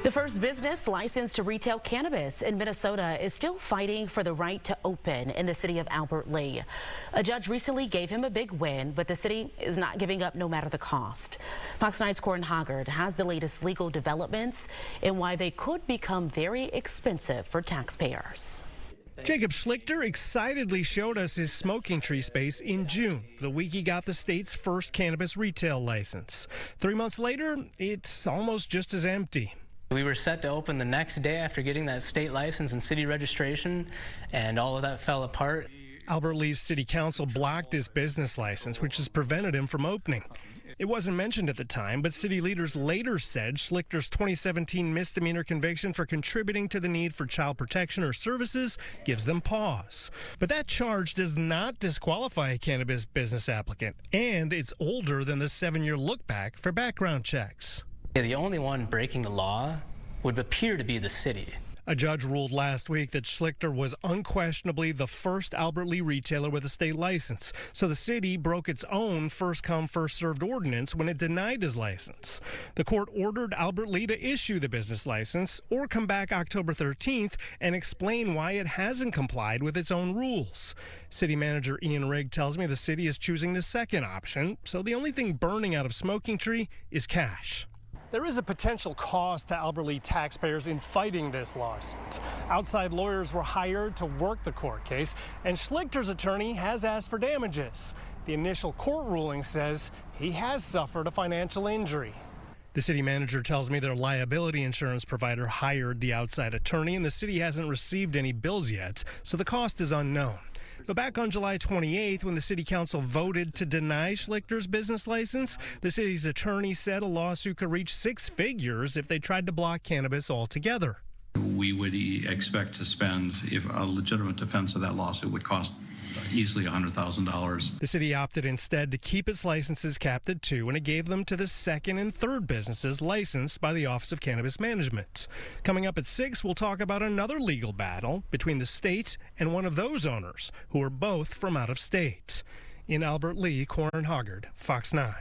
The first business licensed to retail cannabis in Minnesota is still fighting for the right to open in the city of Albert Lea. A judge recently gave him a big win, but the city is not giving up no matter the cost. Fox 9's Corin Hoggard has the latest legal developments and why they could become very expensive for taxpayers. Jacob Schlichter excitedly showed us his smoking tree space in June, the week he got the state's first cannabis retail license. 3 months later, it's almost just as empty. We were set to open the next day after getting that state license and city registration, and all of that fell apart. Albert Lea's city council blocked his business license, which has prevented him from opening. It wasn't mentioned at the time, but city leaders later said Schlichter's 2017 misdemeanor conviction for contributing to the need for child protection or services gives them pause. But that charge does not disqualify a cannabis business applicant, and it's older than the 7-year look back for background checks. The only one breaking the law would appear to be the city. A judge ruled last week that Schlichter was unquestionably the first Albert Lea retailer with a state license, so the city broke its own first-come, first-served ordinance when it denied his license. The court ordered Albert Lea to issue the business license or come back October 13th and explain why it hasn't complied with its own rules. City manager Ian Rigg tells me the city is choosing the second option, so the only thing burning out of Smoking Tree is cash. There is a potential cost to Albert Lea taxpayers in fighting this lawsuit. Outside lawyers were hired to work the court case, and Schlichter's attorney has asked for damages. The initial court ruling says he has suffered a financial injury. The city manager tells me their liability insurance provider hired the outside attorney, and the city hasn't received any bills yet, so the cost is unknown. But back on July 28th, when the city council voted to deny Schlichter's business license, the city's attorney said a lawsuit could reach 6 figures if they tried to block cannabis altogether. We would expect to spend, if a legitimate defense of that lawsuit would cost easily $100,000. The city opted instead to keep its licenses capped at 2, and it gave them to the second and third businesses licensed by the Office of Cannabis Management. Coming up at 6, we'll talk about another legal battle between the state and one of those owners, who are both from out of state. In Albert Lea, Corin Hoggard, Fox 9.